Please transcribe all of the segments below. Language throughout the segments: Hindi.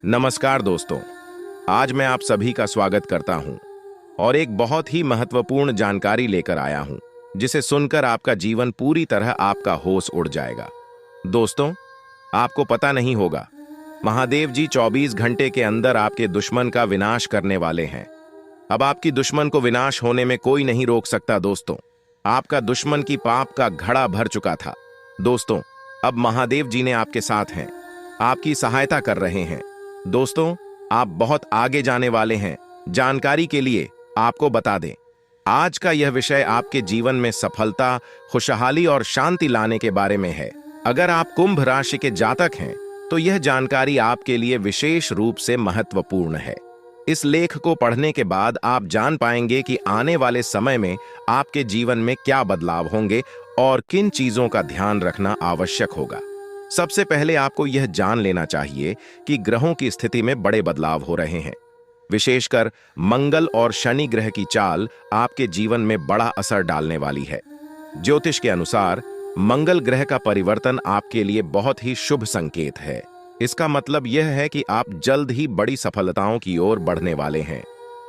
नमस्कार दोस्तों। आज मैं आप सभी का स्वागत करता हूं और एक बहुत ही महत्वपूर्ण जानकारी लेकर आया हूं, जिसे सुनकर आपका जीवन पूरी तरह आपका होश उड़ जाएगा। दोस्तों, आपको पता नहीं होगा, महादेव जी 24 घंटे के अंदर आपके दुश्मन का विनाश करने वाले हैं। अब आपकी दुश्मन को विनाश होने में कोई नहीं रोक सकता। दोस्तों, आपका दुश्मन की पाप का घड़ा भर चुका था। दोस्तों, अब महादेव जी ने आपके साथ हैं, आपकी सहायता कर रहे हैं। दोस्तों, आप बहुत आगे जाने वाले हैं। जानकारी के लिए आपको बता दें, आज का यह विषय आपके जीवन में सफलता, खुशहाली और शांति लाने के बारे में है। अगर आप कुंभ राशि के जातक हैं तो यह जानकारी आपके लिए विशेष रूप से महत्वपूर्ण है। इस लेख को पढ़ने के बाद आप जान पाएंगे कि आने वाले समय में आपके जीवन में क्या बदलाव होंगे और किन चीजों का ध्यान रखना आवश्यक होगा। सबसे पहले आपको यह जान लेना चाहिए कि ग्रहों की स्थिति में बड़े बदलाव हो रहे हैं। विशेषकर मंगल और शनि ग्रह की चाल आपके जीवन में बड़ा असर डालने वाली है। ज्योतिष के अनुसार मंगल ग्रह का परिवर्तन आपके लिए बहुत ही शुभ संकेत है। इसका मतलब यह है कि आप जल्द ही बड़ी सफलताओं की ओर बढ़ने वाले हैं।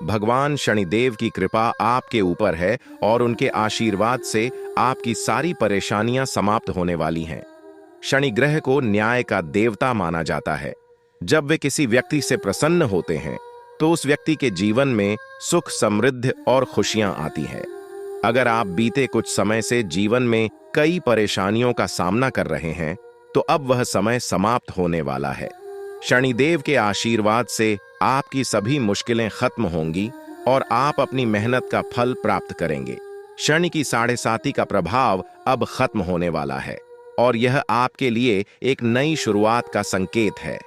भगवान शनिदेव की कृपा आपके ऊपर है और उनके आशीर्वाद से आपकी सारी परेशानियां समाप्त होने वाली हैं। शनि ग्रह को न्याय का देवता माना जाता है। जब वे किसी व्यक्ति से प्रसन्न होते हैं तो उस व्यक्ति के जीवन में सुख, समृद्धि और खुशियां आती हैं। अगर आप बीते कुछ समय से जीवन में कई परेशानियों का सामना कर रहे हैं तो अब वह समय समाप्त होने वाला है। शनिदेव के आशीर्वाद से आपकी सभी मुश्किलें खत्म होंगी और आप अपनी मेहनत का फल प्राप्त करेंगे। शनि की 7.5 का प्रभाव अब खत्म होने वाला है और यह आपके लिए एक नई शुरुआत का संकेत है।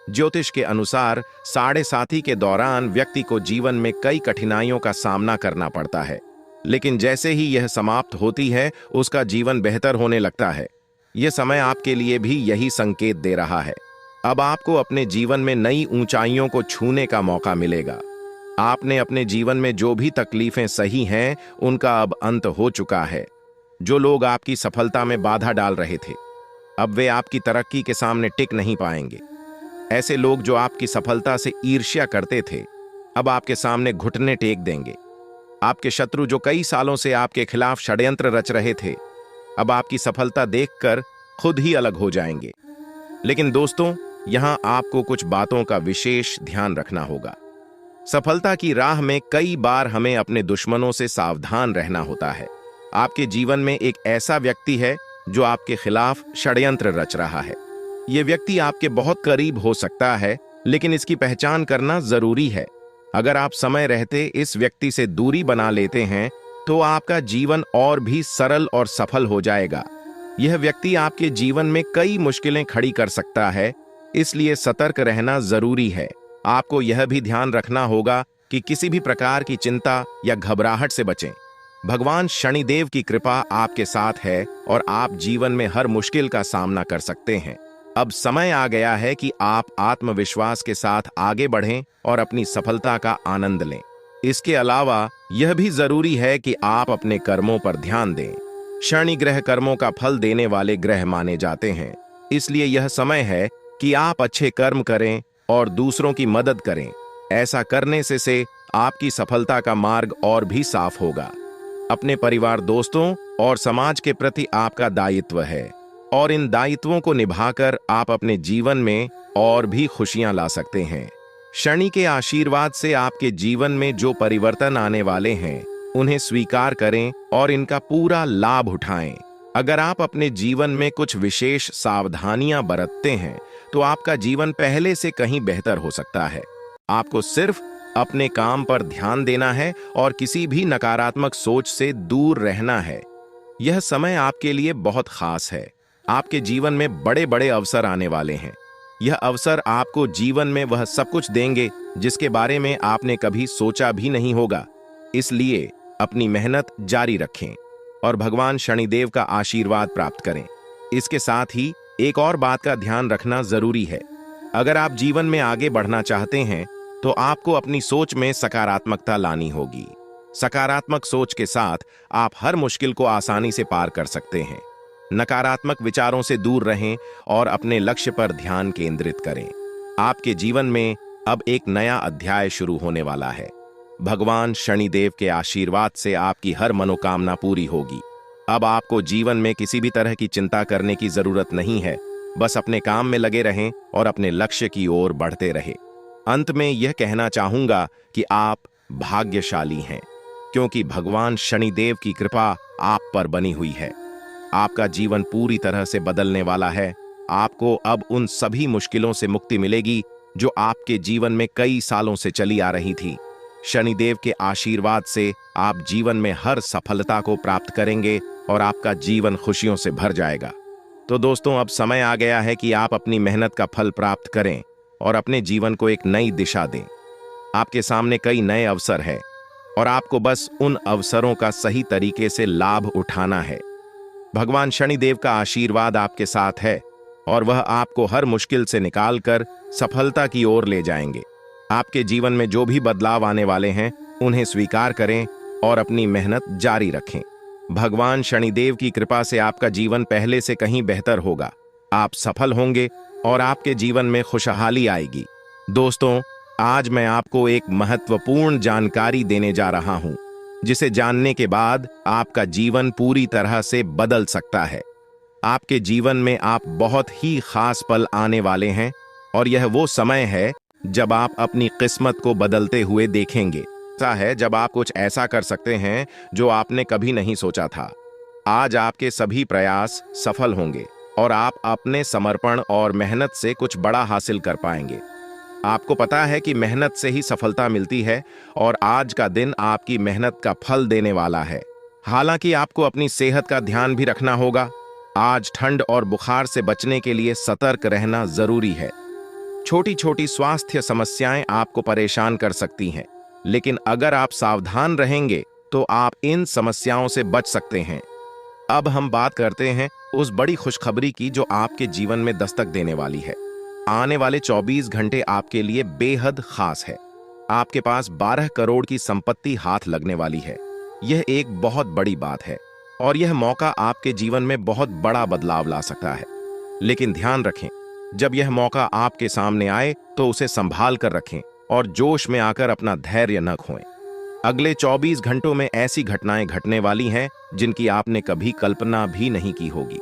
ज्योतिष के अनुसार 7.5 के दौरान व्यक्ति को जीवन में कई कठिनाइयों का सामना करना पड़ता है, लेकिन जैसे ही यह समाप्त होती है उसका जीवन बेहतर होने लगता है। यह समय आपके लिए भी यही संकेत दे रहा है। अब आपको अपने जीवन में नई ऊंचाइयों को छूने का मौका मिलेगा। आपने अपने जीवन में जो भी तकलीफें सही हैं उनका अब अंत हो चुका है। जो लोग आपकी सफलता में बाधा डाल रहे थे, अब वे आपकी तरक्की के सामने टिक नहीं पाएंगे। ऐसे लोग जो आपकी सफलता से ईर्ष्या करते थे, अब आपके सामने घुटने टेक देंगे। आपके शत्रु जो कई सालों से आपके खिलाफ षड्यंत्र रच रहे थे, अब आपकी सफलता देखकर खुद ही अलग हो जाएंगे। लेकिन दोस्तों, यहां आपको कुछ बातों का विशेष ध्यान रखना होगा। सफलता की राह में कई बार हमें अपने दुश्मनों से सावधान रहना होता है। आपके जीवन में एक ऐसा व्यक्ति है जो आपके खिलाफ षड्यंत्र रच रहा है। यह व्यक्ति आपके बहुत करीब हो सकता है, लेकिन इसकी पहचान करना जरूरी है। अगर आप समय रहते इस व्यक्ति से दूरी बना लेते हैं तो आपका जीवन और भी सरल और सफल हो जाएगा। यह व्यक्ति आपके जीवन में कई मुश्किलें खड़ी कर सकता है, इसलिए सतर्क रहना जरूरी है। आपको यह भी ध्यान रखना होगा कि किसी भी प्रकार की चिंता या घबराहट से बचें। भगवान शनिदेव की कृपा आपके साथ है और आप जीवन में हर मुश्किल का सामना कर सकते हैं। अब समय आ गया है कि आप आत्मविश्वास के साथ आगे बढ़ें और अपनी सफलता का आनंद लें। इसके अलावा यह भी जरूरी है कि आप अपने कर्मों पर ध्यान दें। शनि ग्रह कर्मों का फल देने वाले ग्रह माने जाते हैं, इसलिए यह समय है कि आप अच्छे कर्म करें और दूसरों की मदद करें। ऐसा करने से आपकी सफलता का मार्ग और भी साफ होगा। अपने परिवार, दोस्तों और समाज के प्रति आपका दायित्व है और इन दायित्वों को निभाकर आप अपने जीवन में और भी खुशियां ला सकते हैं। शनि के आशीर्वाद से आपके जीवन में जो परिवर्तन आने वाले हैं उन्हें स्वीकार करें और इनका पूरा लाभ उठाएं। अगर आप अपने जीवन में कुछ विशेष सावधानियां बरतते हैं तो आपका जीवन पहले से कहीं बेहतर हो सकता है। आपको सिर्फ अपने काम पर ध्यान देना है और किसी भी नकारात्मक सोच से दूर रहना है। यह समय आपके लिए बहुत खास है। आपके जीवन में बड़े बड़े अवसर आने वाले हैं। यह अवसर आपको जीवन में वह सब कुछ देंगे जिसके बारे में आपने कभी सोचा भी नहीं होगा। इसलिए अपनी मेहनत जारी रखें और भगवान शनिदेव का आशीर्वाद प्राप्त करें। इसके साथ ही एक और बात का ध्यान रखना जरूरी है। अगर आप जीवन में आगे बढ़ना चाहते हैं तो आपको अपनी सोच में सकारात्मकता लानी होगी। सकारात्मक सोच के साथ आप हर मुश्किल को आसानी से पार कर सकते हैं। नकारात्मक विचारों से दूर रहें और अपने लक्ष्य पर ध्यान केंद्रित करें। आपके जीवन में अब एक नया अध्याय शुरू होने वाला है। भगवान शनिदेव के आशीर्वाद से आपकी हर मनोकामना पूरी होगी। अब आपको जीवन में किसी भी तरह की चिंता करने की जरूरत नहीं है। बस अपने काम में लगे रहें और अपने लक्ष्य की ओर बढ़ते रहें। अंत में यह कहना चाहूंगा कि आप भाग्यशाली हैं, क्योंकि भगवान शनिदेव की कृपा आप पर बनी हुई है। आपका जीवन पूरी तरह से बदलने वाला है। आपको अब उन सभी मुश्किलों से मुक्ति मिलेगी जो आपके जीवन में कई सालों से चली आ रही थी। शनिदेव के आशीर्वाद से आप जीवन में हर सफलता को प्राप्त करेंगे और आपका जीवन खुशियों से भर जाएगा। तो दोस्तों, अब समय आ गया है कि आप अपनी मेहनत का फल प्राप्त करें और अपने जीवन को एक नई दिशा दें। आपके सामने कई नए अवसर हैं और आपको बस उन अवसरों का सही तरीके से लाभ उठाना है। भगवान शनिदेव का आशीर्वाद आपके साथ है और वह आपको हर मुश्किल से निकालकर सफलता की ओर ले जाएंगे। आपके जीवन में जो भी बदलाव आने वाले हैं, उन्हें स्वीकार करें और अपनी मेहनत जारी रखें। भगवान शनिदेव की कृपा से आपका जीवन पहले से कहीं बेहतर होगा। आप सफल होंगे और आपके जीवन में खुशहाली आएगी। दोस्तों, आज मैं आपको एक महत्वपूर्ण जानकारी देने जा रहा हूं, जिसे जानने के बाद आपका जीवन पूरी तरह से बदल सकता है। आपके जीवन में आप बहुत ही खास पल आने वाले हैं और यह वो समय है जब आप अपनी किस्मत को बदलते हुए देखेंगे। ऐसा है जब आप कुछ ऐसा कर सकते हैं जो आपने कभी नहीं सोचा था। आज आपके सभी प्रयास सफल होंगे और आप अपने समर्पण और मेहनत से कुछ बड़ा हासिल कर पाएंगे। आपको पता है कि मेहनत से ही सफलता मिलती है और आज का दिन आपकी मेहनत का फल देने वाला है। हालांकि आपको अपनी सेहत का ध्यान भी रखना होगा। आज ठंड और बुखार से बचने के लिए सतर्क रहना जरूरी है। छोटी छोटी स्वास्थ्य समस्याएं आपको परेशान कर सकती हैं, लेकिन अगर आप सावधान रहेंगे तो आप इन समस्याओं से बच सकते हैं। अब हम बात करते हैं उस बड़ी खुशखबरी की जो आपके जीवन में दस्तक देने वाली है। आने वाले 24 घंटे आपके लिए बेहद खास है। आपके पास 12 करोड़ की संपत्ति हाथ लगने वाली है। यह एक बहुत बड़ी बात है और यह मौका आपके जीवन में बहुत बड़ा बदलाव ला सकता है। लेकिन ध्यान रखें, जब यह मौका आपके सामने आए तो उसे संभाल कर रखें और जोश में आकर अपना धैर्य न खोएं। अगले 24 घंटों में ऐसी घटनाएं घटने वाली हैं जिनकी आपने कभी कल्पना भी नहीं की होगी।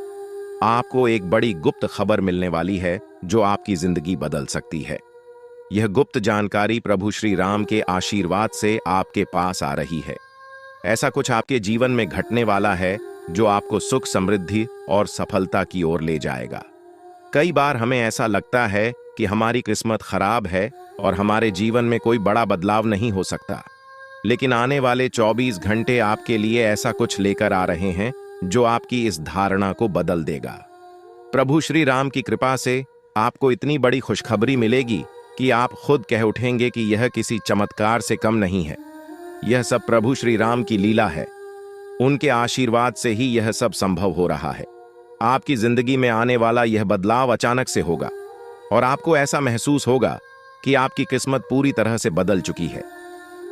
आपको एक बड़ी गुप्त खबर मिलने वाली है जो आपकी जिंदगी बदल सकती है। यह गुप्त जानकारी प्रभु श्री राम के आशीर्वाद से आपके पास आ रही है। ऐसा कुछ आपके जीवन में घटने वाला है जो आपको सुख, समृद्धि और सफलता की ओर ले जाएगा। कई बार हमें ऐसा लगता है कि हमारी किस्मत खराब है और हमारे जीवन में कोई बड़ा बदलाव नहीं हो सकता, लेकिन आने वाले 24 घंटे आपके लिए ऐसा कुछ लेकर आ रहे हैं जो आपकी इस धारणा को बदल देगा। प्रभु श्री राम की कृपा से आपको इतनी बड़ी खुशखबरी मिलेगी कि आप खुद कह उठेंगे कि यह किसी चमत्कार से कम नहीं है। यह सब प्रभु श्री राम की लीला है। उनके आशीर्वाद से ही यह सब संभव हो रहा है। आपकी जिंदगी में आने वाला यह बदलाव अचानक से होगा और आपको ऐसा महसूस होगा कि आपकी किस्मत पूरी तरह से बदल चुकी है।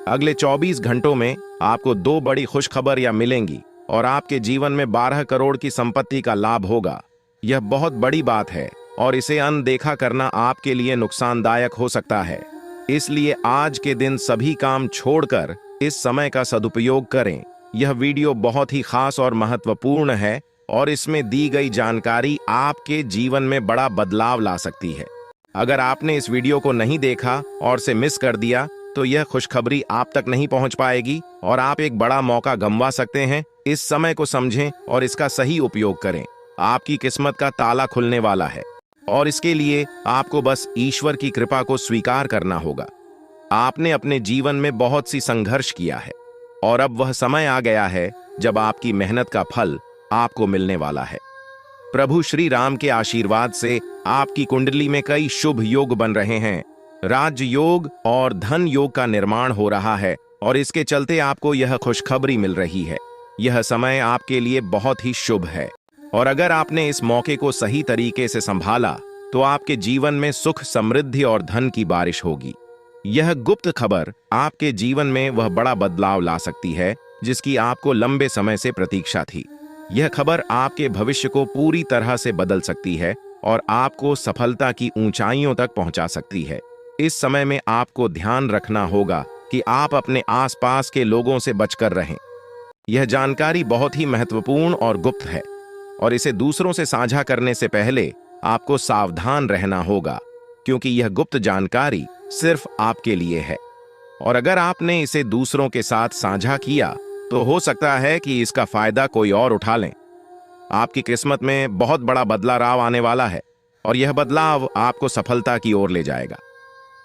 अगले 24 घंटों में आपको 2 बड़ी खुशखबरियां मिलेंगी और आपके जीवन में 12 करोड़ की संपत्ति का लाभ होगा। यह बहुत बड़ी बात है और इसे अनदेखा करना आपके लिए नुकसानदायक हो सकता है। इसलिए आज के दिन सभी काम छोड़कर इस समय का सदुपयोग करें। यह वीडियो बहुत ही खास और महत्वपूर्ण है और इसमें दी गई जानकारी आपके जीवन में बड़ा बदलाव ला सकती है। अगर आपने इस वीडियो को नहीं देखा और से मिस कर दिया तो यह खुशखबरी आप तक नहीं पहुंच पाएगी और आप एक बड़ा मौका गंवा सकते हैं। इस समय को समझें और इसका सही उपयोग करें। आपकी किस्मत का ताला खुलने वाला है और इसके लिए आपको बस ईश्वर की कृपा को स्वीकार करना होगा। आपने अपने जीवन में बहुत सी संघर्ष किया है और अब वह समय आ गया है जब आपकी मेहनत का फल आपको मिलने वाला है। प्रभु श्री राम के आशीर्वाद से आपकी कुंडली में कई शुभ योग बन रहे हैं। राज योग और धन योग का निर्माण हो रहा है और इसके चलते आपको यह खुशखबरी मिल रही है। यह समय आपके लिए बहुत ही शुभ है और अगर आपने इस मौके को सही तरीके से संभाला तो आपके जीवन में सुख, समृद्धि और धन की बारिश होगी। यह गुप्त खबर आपके जीवन में वह बड़ा बदलाव ला सकती है जिसकी आपको लंबे समय से प्रतीक्षा थी। यह खबर आपके भविष्य को पूरी तरह से बदल सकती है और आपको सफलता की ऊंचाइयों तक पहुंचा सकती है। इस समय में आपको ध्यान रखना होगा कि आप अपने आसपास के लोगों से बचकर रहें। यह जानकारी बहुत ही महत्वपूर्ण और गुप्त है और इसे दूसरों से साझा करने से पहले आपको सावधान रहना होगा, क्योंकि यह गुप्त जानकारी सिर्फ आपके लिए है और अगर आपने इसे दूसरों के साथ साझा किया तो हो सकता है कि इसका फायदा कोई और उठा लें। आपकी किस्मत में बहुत बड़ा बदलाव आने वाला है और यह बदलाव आपको सफलता की ओर ले जाएगा।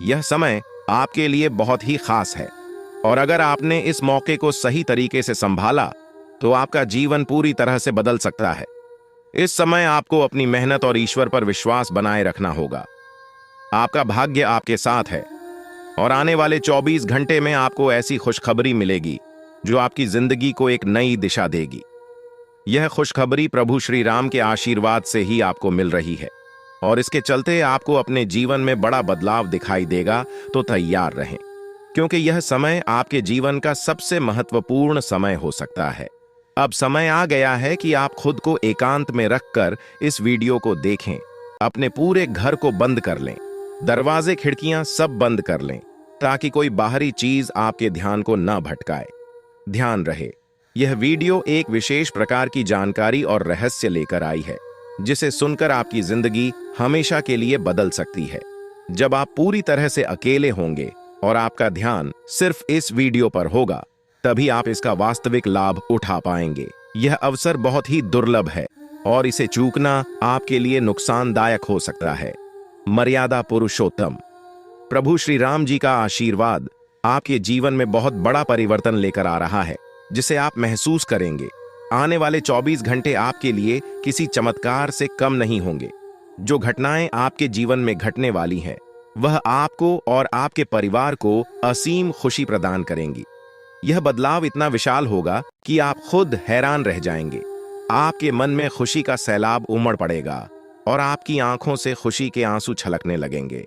यह समय आपके लिए बहुत ही खास है और अगर आपने इस मौके को सही तरीके से संभाला तो आपका जीवन पूरी तरह से बदल सकता है। इस समय आपको अपनी मेहनत और ईश्वर पर विश्वास बनाए रखना होगा। आपका भाग्य आपके साथ है और आने वाले 24 घंटे में आपको ऐसी खुशखबरी मिलेगी जो आपकी जिंदगी को एक नई दिशा देगी। यह खुशखबरी प्रभु श्री राम के आशीर्वाद से ही आपको मिल रही है और इसके चलते आपको अपने जीवन में बड़ा बदलाव दिखाई देगा। तो तैयार रहें, क्योंकि यह समय आपके जीवन का सबसे महत्वपूर्ण समय हो सकता है। अब समय आ गया है कि आप खुद को एकांत में रखकर इस वीडियो को देखें। अपने पूरे घर को बंद कर लें, दरवाजे खिड़कियां सब बंद कर लें ताकि कोई बाहरी चीज आपके ध्यान को न भटकाए। ध्यान रहे, यह वीडियो एक विशेष प्रकार की जानकारी और रहस्य लेकर आई है जिसे सुनकर आपकी जिंदगी हमेशा के लिए बदल सकती है। जब आप पूरी तरह से अकेले होंगे और आपका ध्यान सिर्फ इस वीडियो पर होगा, तभी आप इसका वास्तविक लाभ उठा पाएंगे। यह अवसर बहुत ही दुर्लभ है और इसे चूकना आपके लिए नुकसानदायक हो सकता है। मर्यादा पुरुषोत्तम प्रभु श्री राम जी का आशीर्वाद आपके जीवन में बहुत बड़ा परिवर्तन लेकर आ रहा है, जिसे आप महसूस करेंगे। आने वाले 24 घंटे आपके लिए किसी चमत्कार से कम नहीं होंगे। जो घटनाएं आपके जीवन में घटने वाली हैं, वह आपको और आपके परिवार को असीम खुशी प्रदान करेंगी। यह बदलाव इतना विशाल होगा कि आप खुद हैरान रह जाएंगे। आपके मन में खुशी का सैलाब उमड़ पड़ेगा और आपकी आंखों से खुशी के आंसू छलकने लगेंगे,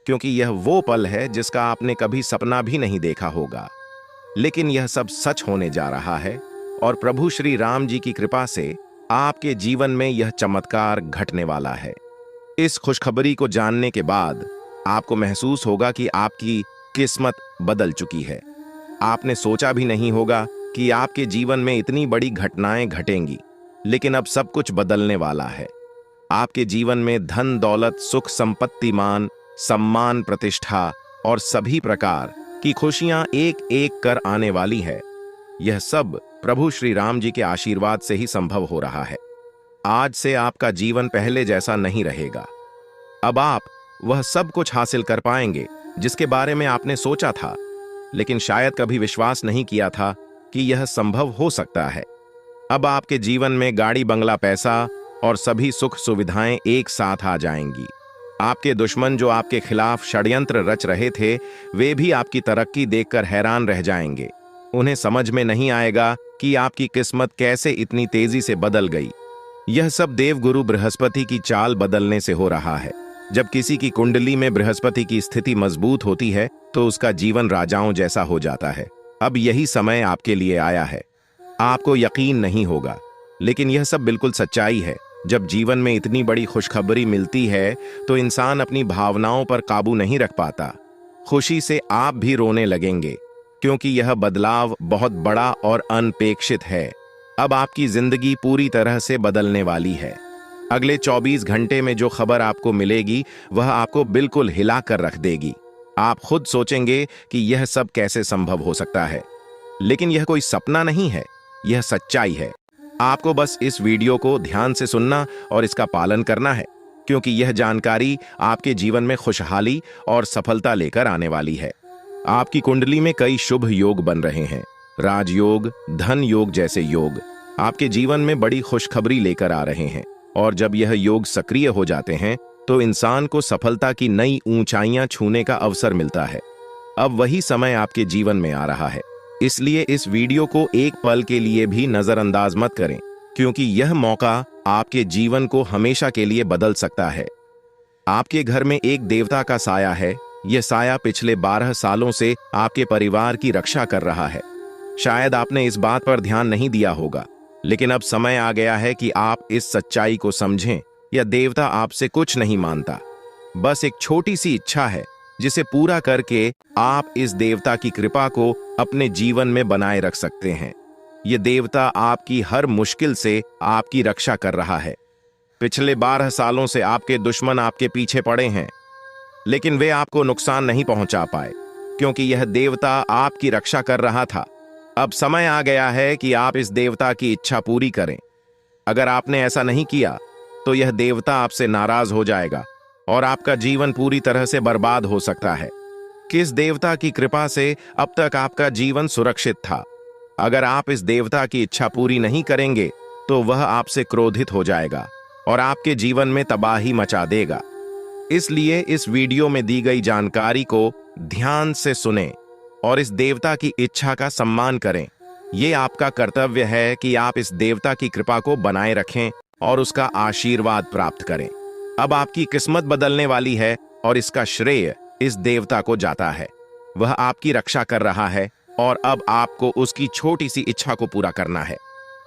क्योंकि यह वो पल है जिसका आपने कभी सपना भी नहीं देखा होगा। लेकिन यह सब सच होने जा रहा है और प्रभु श्री राम जी की कृपा से आपके जीवन में यह चमत्कार घटने वाला है। इस खुशखबरी को जानने के बाद आपको महसूस होगा कि आपकी किस्मत बदल चुकी है। आपने सोचा भी नहीं होगा कि आपके जीवन में इतनी बड़ी घटनाएं घटेंगी, लेकिन अब सब कुछ बदलने वाला है। आपके जीवन में धन दौलत, सुख संपत्ति, मान सम्मान, प्रतिष्ठा और सभी प्रकार की खुशियां एक एक कर आने वाली है। यह सब प्रभु श्री राम जी के आशीर्वाद से ही संभव हो रहा है। आज से आपका जीवन पहले जैसा नहीं रहेगा। अब आप वह सब कुछ हासिल कर पाएंगे जिसके बारे में आपने सोचा था, लेकिन शायद कभी विश्वास नहीं किया था कि यह संभव हो सकता है। अब आपके जीवन में गाड़ी, बंगला, पैसा और सभी सुख सुविधाएं एक साथ आ जाएंगी। आपके दुश्मन जो आपके खिलाफ षड्यंत्र रच रहे थे, वे भी आपकी तरक्की देखकर हैरान रह जाएंगे। उन्हें समझ में नहीं आएगा कि आपकी किस्मत कैसे इतनी तेजी से बदल गई। यह सब देवगुरु बृहस्पति की चाल बदलने से हो रहा है। जब किसी की कुंडली में बृहस्पति की स्थिति मजबूत होती है तो उसका जीवन राजाओं जैसा हो जाता है। अब यही समय आपके लिए आया है। आपको यकीन नहीं होगा, लेकिन यह सब बिल्कुल सच्चाई है। जब जीवन में इतनी बड़ी खुशखबरी मिलती है तो इंसान अपनी भावनाओं पर काबू नहीं रख पाता। खुशी से आप भी रोने लगेंगे, क्योंकि यह बदलाव बहुत बड़ा और अनपेक्षित है। अब आपकी जिंदगी पूरी तरह से बदलने वाली है। अगले 24 घंटे में जो खबर आपको मिलेगी वह आपको बिल्कुल हिला कर रख देगी। आप खुद सोचेंगे कि यह सब कैसे संभव हो सकता है, लेकिन यह कोई सपना नहीं है, यह सच्चाई है। आपको बस इस वीडियो को ध्यान से सुनना और इसका पालन करना है, क्योंकि यह जानकारी आपके जीवन में खुशहाली और सफलता लेकर आने वाली है। आपकी कुंडली में कई शुभ योग बन रहे हैं। राजयोग, धन योग जैसे योग आपके जीवन में बड़ी खुशखबरी लेकर आ रहे हैं, और जब यह योग सक्रिय हो जाते हैं तो इंसान को सफलता की नई ऊंचाइयां छूने का अवसर मिलता है। अब वही समय आपके जीवन में आ रहा है, इसलिए इस वीडियो को एक पल के लिए भी नजरअंदाज मत करें, क्योंकि यह मौका आपके जीवन को हमेशा के लिए बदल सकता है। आपके घर में एक देवता का साया है। यह साया पिछले 12 सालों से आपके परिवार की रक्षा कर रहा है। शायद आपने इस बात पर ध्यान नहीं दिया होगा, लेकिन अब समय आ गया है कि आप इस सच्चाई को समझें यह देवता आपसे कुछ नहीं मानता, बस एक छोटी सी इच्छा है जिसे पूरा करके आप इस देवता की कृपा को अपने जीवन में बनाए रख सकते हैं। यह देवता आपकी हर मुश्किल से आपकी रक्षा कर रहा है। पिछले 12 सालों से आपके दुश्मन आपके पीछे पड़े हैं, लेकिन वे आपको नुकसान नहीं पहुंचा पाए क्योंकि यह देवता आपकी रक्षा कर रहा था। अब समय आ गया है कि आप इस देवता की इच्छा पूरी करें। अगर आपने ऐसा नहीं किया तो यह देवता आपसे नाराज हो जाएगा और आपका जीवन पूरी तरह से बर्बाद हो सकता है। किस देवता की कृपा से अब तक आपका जीवन सुरक्षित था? अगर आप इस देवता की इच्छा पूरी नहीं करेंगे तो वह आपसे क्रोधित हो जाएगा और आपके जीवन में तबाही मचा देगा। इसलिए इस वीडियो में दी गई जानकारी को ध्यान से सुनें और इस देवता की इच्छा का सम्मान करें। यह आपका कर्तव्य है कि आप इस देवता की कृपा को बनाए रखें और उसका आशीर्वाद प्राप्त करें। अब आपकी किस्मत बदलने वाली है और इसका श्रेय इस देवता को जाता है। वह आपकी रक्षा कर रहा है और अब आपको उसकी छोटी सी इच्छा को पूरा करना है।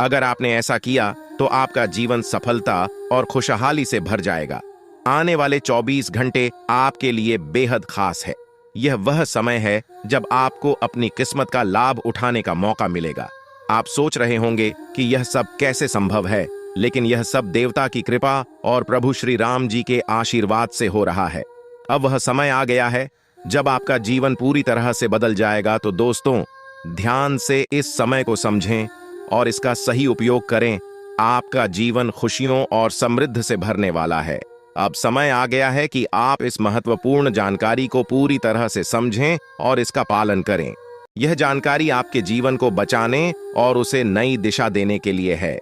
अगर आपने ऐसा किया तो आपका जीवन सफलता और खुशहाली से भर जाएगा। आने वाले 24 घंटे आपके लिए बेहद खास है। यह वह समय है जब आपको अपनी किस्मत का लाभ उठाने का मौका मिलेगा। आप सोच रहे होंगे कि यह सब कैसे संभव है, लेकिन यह सब देवता की कृपा और प्रभु श्री राम जी के आशीर्वाद से हो रहा है। अब वह समय आ गया है जब आपका जीवन पूरी तरह से बदल जाएगा। तो दोस्तों, ध्यान से इस समय को समझें और इसका सही उपयोग करें। आपका जीवन खुशियों और समृद्धि से भरने वाला है। अब समय आ गया है कि आप इस महत्वपूर्ण जानकारी को पूरी तरह से समझें और इसका पालन करें। यह जानकारी आपके जीवन को बचाने और उसे नई दिशा देने के लिए है।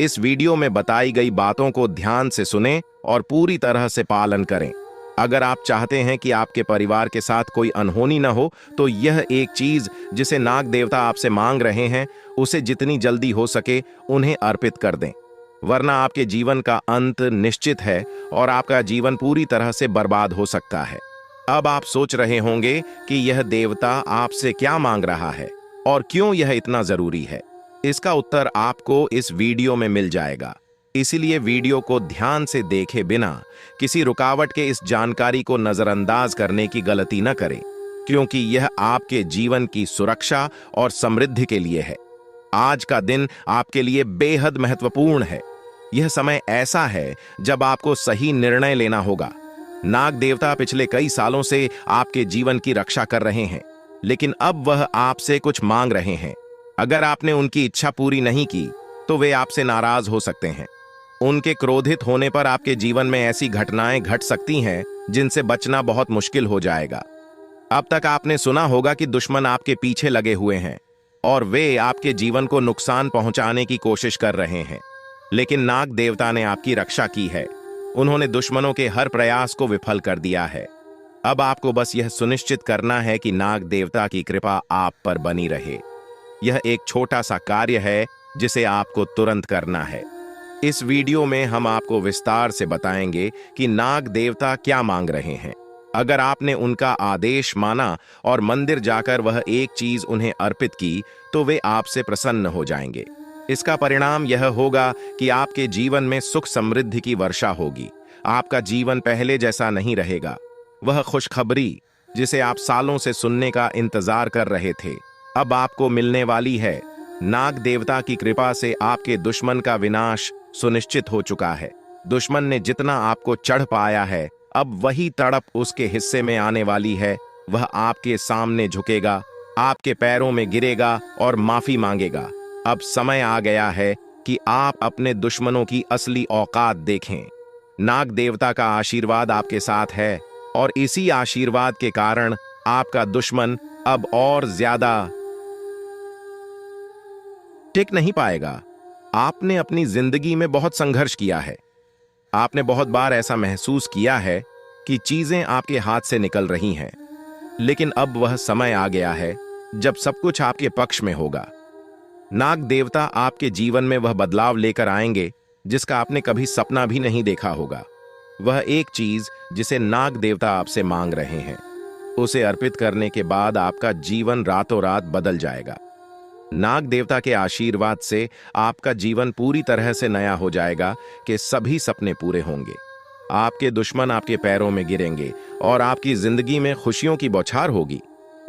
इस वीडियो में बताई गई बातों को ध्यान से सुनें और पूरी तरह से पालन करें। अगर आप चाहते हैं कि आपके परिवार के साथ कोई अनहोनी न हो, तो यह एक चीज जिसे नाग देवता आपसे मांग रहे हैं, उसे जितनी जल्दी हो सके उन्हें अर्पित कर दें, वरना आपके जीवन का अंत निश्चित है और आपका जीवन पूरी तरह से बर्बाद हो सकता है। अब आप सोच रहे होंगे कि यह देवता आपसे क्या मांग रहा है और क्यों यह इतना जरूरी है। इसका उत्तर आपको इस वीडियो में मिल जाएगा, इसीलिए वीडियो को ध्यान से देखे बिना किसी रुकावट के इस जानकारी को नजरअंदाज करने की गलती न करें, क्योंकि यह आपके जीवन की सुरक्षा और समृद्धि के लिए है। आज का दिन आपके लिए बेहद महत्वपूर्ण है। यह समय ऐसा है जब आपको सही निर्णय लेना होगा। नाग देवता पिछले कई सालों से आपके जीवन की रक्षा कर रहे हैं, लेकिन अब वह आपसे कुछ मांग रहे हैं। अगर आपने उनकी इच्छा पूरी नहीं की तो वे आपसे नाराज हो सकते हैं। उनके क्रोधित होने पर आपके जीवन में ऐसी घटनाएं घट सकती हैं जिनसे बचना बहुत मुश्किल हो जाएगा। अब तक आपने सुना होगा कि दुश्मन आपके पीछे लगे हुए हैं और वे आपके जीवन को नुकसान पहुंचाने की कोशिश कर रहे हैं, लेकिन नाग देवता ने आपकी रक्षा की है। उन्होंने दुश्मनों के हर प्रयास को विफल कर दिया है। अब आपको बस यह सुनिश्चित करना है कि नाग देवता की कृपा आप पर बनी रहे। यह एक छोटा सा कार्य है जिसे आपको तुरंत करना है। इस वीडियो में हम आपको विस्तार से बताएंगे कि नाग देवता क्या मांग रहे हैं। अगर आपने उनका आदेश माना और मंदिर जाकर वह एक चीज उन्हें अर्पित की तो वे आपसे प्रसन्न हो जाएंगे। इसका परिणाम यह होगा कि आपके जीवन में सुख समृद्धि की वर्षा होगी। आपका जीवन पहले जैसा नहीं रहेगा। वह खुशखबरी जिसे आप सालों से सुनने का इंतजार कर रहे थे, अब आपको मिलने वाली है। नाग देवता की कृपा से आपके दुश्मन का विनाश सुनिश्चित हो चुका है। दुश्मन ने जितना आपको चढ़ पाया है, अब वही तड़प उसके हिस्से में आने वाली है। वह आपके सामने झुकेगा, आपके पैरों में गिरेगा और माफी मांगेगा। अब समय आ गया है कि आप अपने दुश्मनों की असली औकात देखें। नाग देवता का आशीर्वाद आपके साथ है और इसी आशीर्वाद के कारण आपका दुश्मन अब और ज्यादा टिक नहीं पाएगा। आपने अपनी जिंदगी में बहुत संघर्ष किया है। आपने बहुत बार ऐसा महसूस किया है कि चीजें आपके हाथ से निकल रही हैं, लेकिन अब वह समय आ गया है जब सब कुछ आपके पक्ष में होगा। नाग देवता आपके जीवन में वह बदलाव लेकर आएंगे जिसका आपने कभी सपना भी नहीं देखा होगा। वह एक चीज जिसे नाग देवता आपसे मांग रहे हैं, उसे अर्पित करने के बाद आपका जीवन रातों रात बदल जाएगा। नाग देवता के आशीर्वाद से आपका जीवन पूरी तरह से नया हो जाएगा कि सभी सपने पूरे होंगे। आपके दुश्मन आपके पैरों में गिरेंगे और आपकी जिंदगी में खुशियों की बौछार होगी।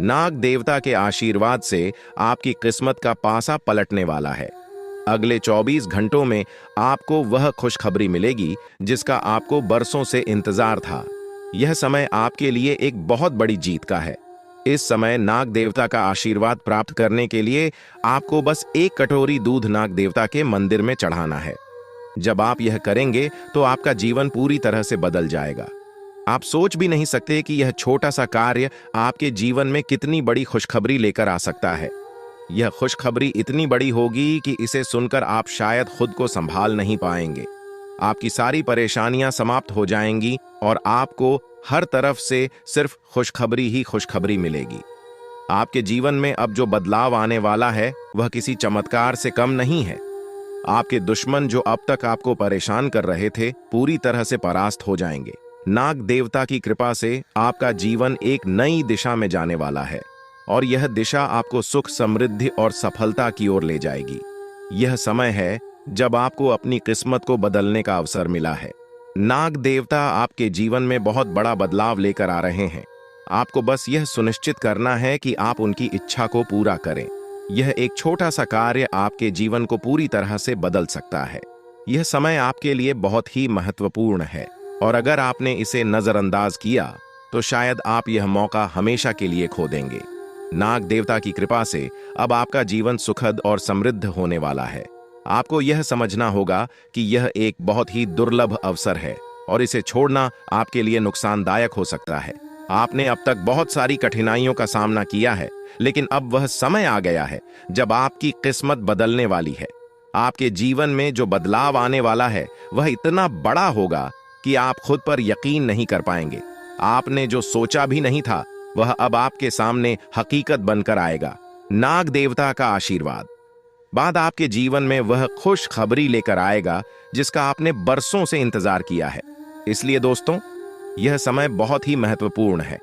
नाग देवता के आशीर्वाद से आपकी किस्मत का पासा पलटने वाला है। अगले 24 घंटों में आपको वह खुशखबरी मिलेगी जिसका आपको बरसों से इंतजार था। यह समय आपके लिए एक बहुत बड़ी जीत का है। इस समय नाग देवता का आशीर्वाद प्राप्त करने के लिए आपको बस एक कटोरी दूध नाग देवता के मंदिर में चढ़ाना है। जब आप यह करेंगे तो आपका जीवन पूरी तरह से बदल जाएगा। आप सोच भी नहीं सकते कि यह छोटा सा कार्य आपके जीवन में कितनी बड़ी खुशखबरी लेकर आ सकता है। यह खुशखबरी इतनी बड़ी होगी कि इसे सुनकर आप शायद खुद को संभाल नहीं पाएंगे। आपकी सारी परेशानियां समाप्त हो जाएंगी और आपको हर तरफ से सिर्फ खुशखबरी ही खुशखबरी मिलेगी। आपके जीवन में अब जो बदलाव आने वाला है वह किसी चमत्कार से कम नहीं है। आपके दुश्मन जो अब तक आपको परेशान कर रहे थे पूरी तरह से परास्त हो जाएंगे। नाग देवता की कृपा से आपका जीवन एक नई दिशा में जाने वाला है और यह दिशा आपको सुख, समृद्धि और सफलता की ओर ले जाएगी। यह समय है जब आपको अपनी किस्मत को बदलने का अवसर मिला है। नाग देवता आपके जीवन में बहुत बड़ा बदलाव लेकर आ रहे हैं। आपको बस यह सुनिश्चित करना है कि आप उनकी इच्छा को पूरा करें। यह एक छोटा सा कार्य आपके जीवन को पूरी तरह से बदल सकता है। यह समय आपके लिए बहुत ही महत्वपूर्ण है और अगर आपने इसे नजरअंदाज किया तो शायद आप यह मौका हमेशा के लिए खो देंगे। नाग देवता की कृपा से अब आपका जीवन सुखद और समृद्ध होने वाला है। आपको यह समझना होगा कि यह एक बहुत ही दुर्लभ अवसर है और इसे छोड़ना आपके लिए नुकसानदायक हो सकता है। आपने अब तक बहुत सारी कठिनाइयों का सामना किया है, लेकिन अब वह समय आ गया है जब आपकी किस्मत बदलने वाली है। आपके जीवन में जो बदलाव आने वाला है वह इतना बड़ा होगा कि आप खुद पर यकीन नहीं कर पाएंगे। आपने जो सोचा भी नहीं था वह अब आपके सामने हकीकत बनकर आएगा। नाग देवता का आशीर्वाद बाद आपके जीवन में वह खुश खबरी लेकर आएगा जिसका आपने बरसों से इंतजार किया है। इसलिए दोस्तों, यह समय बहुत ही महत्वपूर्ण है।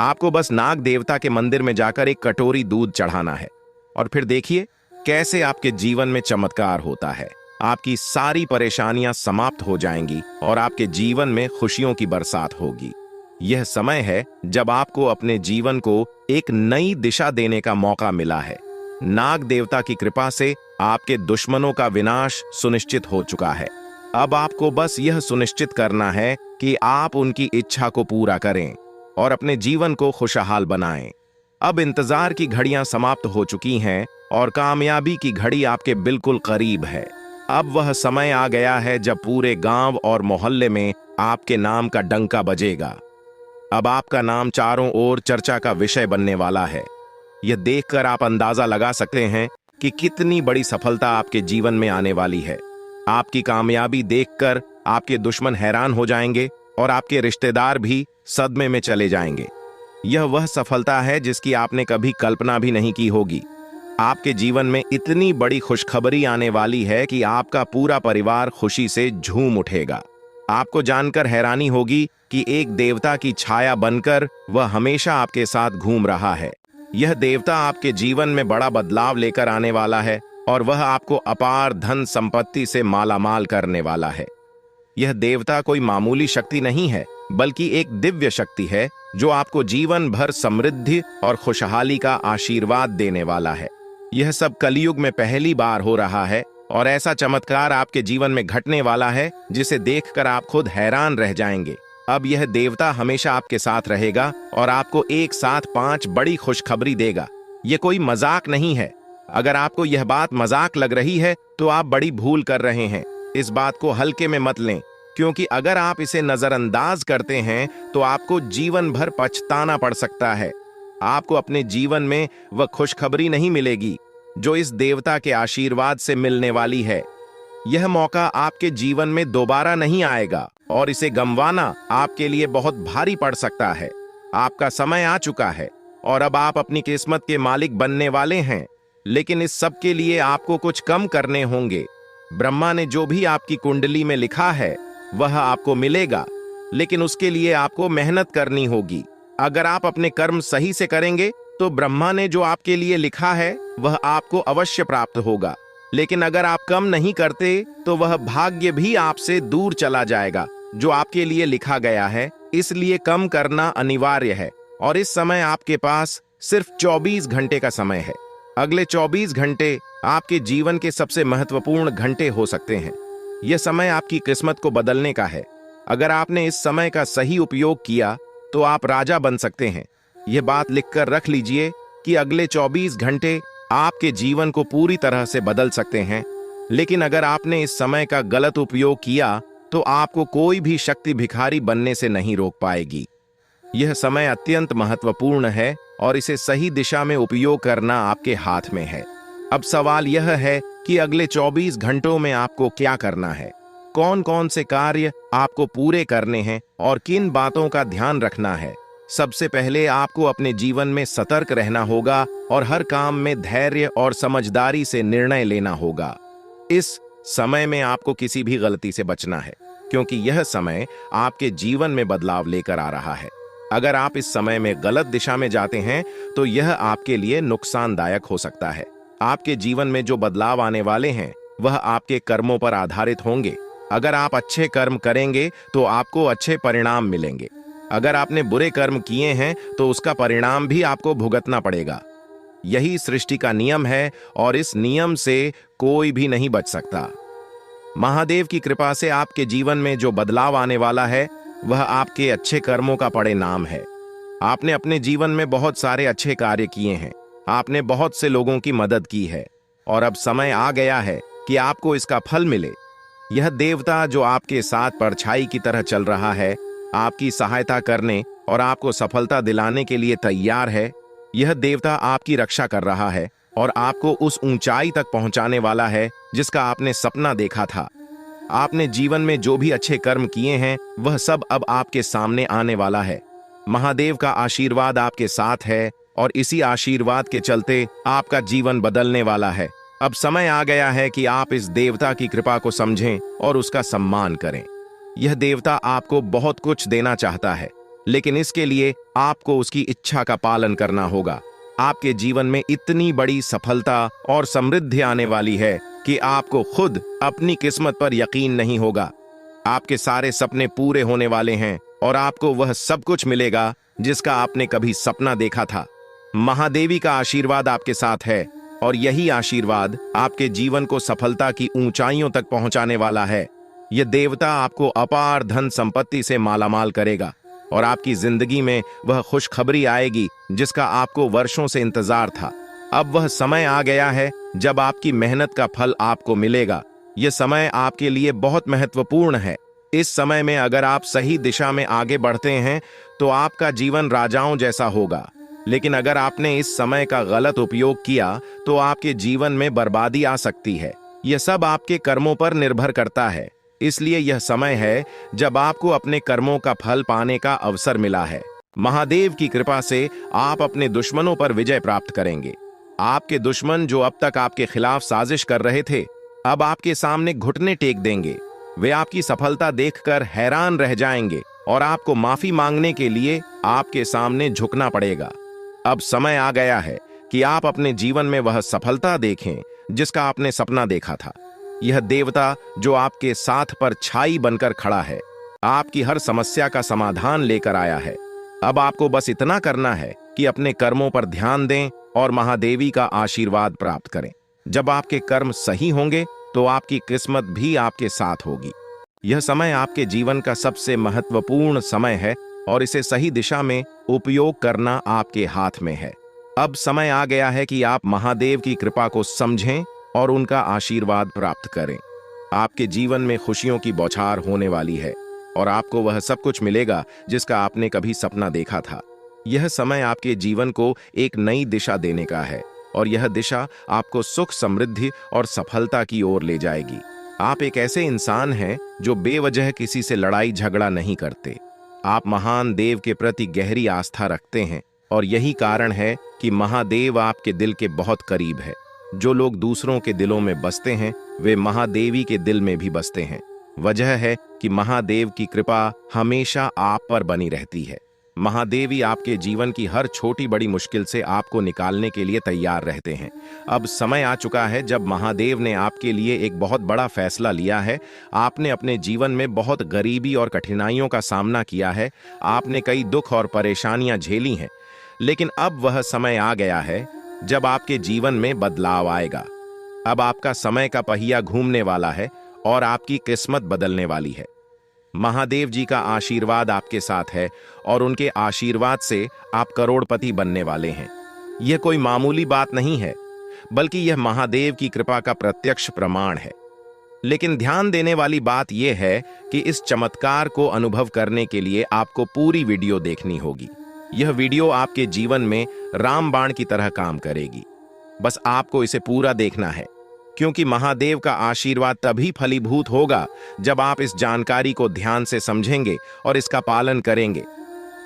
आपको बस नाग देवता के मंदिर में जाकर एक कटोरी दूध चढ़ाना है और फिर देखिए कैसे आपके जीवन में चमत्कार होता है। आपकी सारी परेशानियां समाप्त हो जाएंगी और आपके जीवन में खुशियों की बरसात होगी। यह समय है जब आपको अपने जीवन को एक नई दिशा देने का मौका मिला है। नाग देवता की कृपा से आपके दुश्मनों का विनाश सुनिश्चित हो चुका है। अब आपको बस यह सुनिश्चित करना है कि आप उनकी इच्छा को पूरा करें और अपने जीवन को खुशहाल बनाएं। अब इंतजार की घड़ियां समाप्त हो चुकी हैं और कामयाबी की घड़ी आपके बिल्कुल करीब है। अब वह समय आ गया है जब पूरे गांव और मोहल्ले में आपके नाम का डंका बजेगा। अब आपका नाम चारों ओर चर्चा का विषय बनने वाला है। यह देखकर आप अंदाजा लगा सकते हैं कि कितनी बड़ी सफलता आपके जीवन में आने वाली है। आपकी कामयाबी देखकर आपके दुश्मन हैरान हो जाएंगे और आपके रिश्तेदार भी सदमे में चले जाएंगे। यह वह सफलता है जिसकी आपने कभी कल्पना भी नहीं की होगी। आपके जीवन में इतनी बड़ी खुशखबरी आने वाली है कि आपका पूरा परिवार खुशी से झूम उठेगा। आपको जानकर हैरानी होगी कि एक देवता की छाया बनकर वह हमेशा आपके साथ घूम रहा है। यह देवता आपके जीवन में बड़ा बदलाव लेकर आने वाला है और वह आपको अपार धन संपत्ति से मालामाल करने वाला है। यह देवता कोई मामूली शक्ति नहीं है, बल्कि एक दिव्य शक्ति है जो आपको जीवन भर समृद्धि और खुशहाली का आशीर्वाद देने वाला है। यह सब कलयुग में पहली बार हो रहा है और ऐसा चमत्कार आपके जीवन में घटने वाला है जिसे देखकर आप खुद हैरान रह जाएंगे। अब यह देवता हमेशा आपके साथ रहेगा और आपको एक साथ 5 बड़ी खुशखबरी देगा। यह कोई मजाक नहीं है। अगर आपको यह बात मजाक लग रही है तो आप बड़ी भूल कर रहे हैं। इस बात को हल्के में मत लें, क्योंकि अगर आप इसे नजरअंदाज करते हैं तो आपको जीवन भर पछताना पड़ सकता है। आपको अपने जीवन में वह खुशखबरी नहीं मिलेगी जो इस देवता के आशीर्वाद से मिलने वाली है। यह मौका आपके जीवन में दोबारा नहीं आएगा और इसे गंवाना आपके लिए बहुत भारी पड़ सकता है। आपका समय आ चुका है और अब आप अपनी किस्मत के मालिक बनने वाले हैं, लेकिन इस सब के लिए आपको कुछ कम करने होंगे। ब्रह्मा ने जो भी आपकी कुंडली में लिखा है वह आपको मिलेगा, लेकिन उसके लिए आपको मेहनत करनी होगी। अगर आप अपने कर्म सही से करेंगे तो ब्रह्मा ने जो आपके लिए लिखा है वह आपको अवश्य प्राप्त होगा। लेकिन अगर आप कम नहीं करते तो वह भाग्य भी आपसे दूर चला जाएगा जो आपके लिए लिखा गया है। इसलिए कम करना अनिवार्य है। और इस समय आपके पास सिर्फ 24 घंटे का समय है। अगले 24 घंटे आपके जीवन के सबसे महत्वपूर्ण घंटे हो सकते हैं। यह समय आपकी किस्मत को बदलने का है। अगर आपने इस समय का सही उपयोग किया तो आप राजा बन सकते हैं। यह बात लिखकर रख लीजिए कि अगले 24 घंटे आपके जीवन को पूरी तरह से बदल सकते हैं। लेकिन अगर आपने इस समय का गलत उपयोग किया तो आपको कोई भी शक्ति भिखारी बनने से नहीं रोक पाएगी। यह समय अत्यंत महत्वपूर्ण है और इसे सही दिशा में उपयोग करना आपके हाथ में है। अब सवाल यह है कि अगले 24 घंटों में आपको क्या करना है, कौन कौन से कार्य आपको पूरे करने हैं और किन बातों का ध्यान रखना है। सबसे पहले आपको अपने जीवन में सतर्क रहना होगा और हर काम में धैर्य और समझदारी से निर्णय लेना होगा। इस समय में आपको किसी भी गलती से बचना है, क्योंकि यह समय आपके जीवन में बदलाव लेकर आ रहा है। अगर आप इस समय में गलत दिशा में जाते हैं तो यह आपके लिए नुकसानदायक हो सकता है। आपके जीवन में जो बदलाव आने वाले हैं वह आपके कर्मों पर आधारित होंगे। अगर आप अच्छे कर्म करेंगे तो आपको अच्छे परिणाम मिलेंगे। अगर आपने बुरे कर्म किए हैं तो उसका परिणाम भी आपको भुगतना पड़ेगा। यही सृष्टि का नियम है और इस नियम से कोई भी नहीं बच सकता। महादेव की कृपा से आपके जीवन में जो बदलाव आने वाला है वह आपके अच्छे कर्मों का परिणाम है। आपने अपने जीवन में बहुत सारे अच्छे कार्य किए हैं, आपने बहुत से लोगों की मदद की है और अब समय आ गया है कि आपको इसका फल मिले। यह देवता जो आपके साथ परछाई की तरह चल रहा है, आपकी सहायता करने और आपको सफलता दिलाने के लिए तैयार है। यह देवता आपकी रक्षा कर रहा है और आपको उस ऊंचाई तक पहुंचाने वाला है जिसका आपने सपना देखा था। आपने जीवन में जो भी अच्छे कर्म किए हैं वह सब अब आपके सामने आने वाला है। महादेव का आशीर्वाद आपके साथ है और इसी आशीर्वाद के चलते आपका जीवन बदलने वाला है। अब समय आ गया है कि आप इस देवता की कृपा को समझें और उसका सम्मान करें। यह देवता आपको बहुत कुछ देना चाहता है, लेकिन इसके लिए आपको उसकी इच्छा का पालन करना होगा। आपके जीवन में इतनी बड़ी सफलता और समृद्धि आने वाली है कि आपको खुद अपनी किस्मत पर यकीन नहीं होगा। आपके सारे सपने पूरे होने वाले हैं और आपको वह सब कुछ मिलेगा जिसका आपने कभी सपना देखा था। महादेवी का आशीर्वाद आपके साथ है और यही आशीर्वाद आपके जीवन को सफलता की ऊंचाइयों तक पहुंचाने वाला है। यह देवता आपको अपार धन संपत्ति से मालामाल करेगा और आपकी जिंदगी में वह खुशखबरी आएगी जिसका आपको वर्षों से इंतजार था। अब वह समय आ गया है जब आपकी मेहनत का फल आपको मिलेगा। यह समय आपके लिए बहुत महत्वपूर्ण है। इस समय में अगर आप सही दिशा में आगे बढ़ते हैं तो आपका जीवन राजाओं जैसा होगा। लेकिन अगर आपने इस समय का गलत उपयोग किया तो आपके जीवन में बर्बादी आ सकती है। यह सब आपके कर्मों पर निर्भर करता है। इसलिए यह समय है जब आपको अपने कर्मों का फल पाने का अवसर मिला है। महादेव की कृपा से आप अपने दुश्मनों पर विजय प्राप्त करेंगे। आपके दुश्मन जो अब तक आपके खिलाफ साजिश कर रहे थे, अब आपके सामने घुटने टेक देंगे। वे आपकी सफलता देखकर हैरान रह जाएंगे और आपको माफी मांगने के लिए आपके सामने झुकना पड़ेगा। अब समय आ गया है कि आप अपने जीवन में वह सफलता देखें जिसका आपने सपना देखा था। यह देवता जो आपके साथ पर छाई बनकर खड़ा है, आपकी हर समस्या का समाधान लेकर आया है। अब आपको बस इतना करना है कि अपने कर्मों पर ध्यान दें और महादेवी का आशीर्वाद प्राप्त करें। जब आपके कर्म सही होंगे तो आपकी किस्मत भी आपके साथ होगी। यह समय आपके जीवन का सबसे महत्वपूर्ण समय है और इसे सही दिशा में उपयोग करना आपके हाथ में है। अब समय आ गया है कि आप महादेव की कृपा को समझें और उनका आशीर्वाद प्राप्त करें। आपके जीवन में खुशियों की बौछार होने वाली है और आपको वह सब कुछ मिलेगा जिसका आपने कभी सपना देखा था। यह समय आपके जीवन को एक नई दिशा देने का है और यह दिशा आपको सुख, समृद्धि और सफलता की ओर ले जाएगी। आप एक ऐसे इंसान हैं जो बेवजह किसी से लड़ाई झगड़ा नहीं करते। आप महान देव के प्रति गहरी आस्था रखते हैं और यही कारण है कि महादेव आपके दिल के बहुत करीब है। जो लोग दूसरों के दिलों में बसते हैं वे महादेवी के दिल में भी बसते हैं। वजह है कि महादेव की कृपा हमेशा आप पर बनी रहती है। महादेवी आपके जीवन की हर छोटी बड़ी मुश्किल से आपको निकालने के लिए तैयार रहते हैं। अब समय आ चुका है जब महादेव ने आपके लिए एक बहुत बड़ा फैसला लिया है। आपने अपने जीवन में बहुत गरीबी और कठिनाइयों का सामना किया है। आपने कई दुख और परेशानियां झेली हैं, लेकिन अब वह समय आ गया है जब आपके जीवन में बदलाव आएगा। अब आपका समय का पहिया घूमने वाला है और आपकी किस्मत बदलने वाली है। महादेव जी का आशीर्वाद आपके साथ है और उनके आशीर्वाद से आप करोड़पति बनने वाले हैं। यह कोई मामूली बात नहीं है, बल्कि यह महादेव की कृपा का प्रत्यक्ष प्रमाण है। लेकिन ध्यान देने वाली बात यह है कि इस चमत्कार को अनुभव करने के लिए आपको पूरी वीडियो देखनी होगी। यह वीडियो आपके जीवन में रामबाण की तरह काम करेगी। बस आपको इसे पूरा देखना है, क्योंकि महादेव का आशीर्वाद तभी फलीभूत होगा जब आप इस जानकारी को ध्यान से समझेंगे और इसका पालन करेंगे।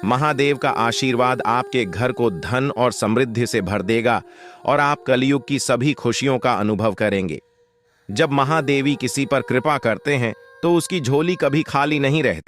महादेव का आशीर्वाद आपके घर को धन और समृद्धि से भर देगा और आप कलयुग की सभी खुशियों का अनुभव करेंगे। जब महादेवी किसी पर कृपा करते हैं तो उसकी झोली कभी खाली नहीं रहती।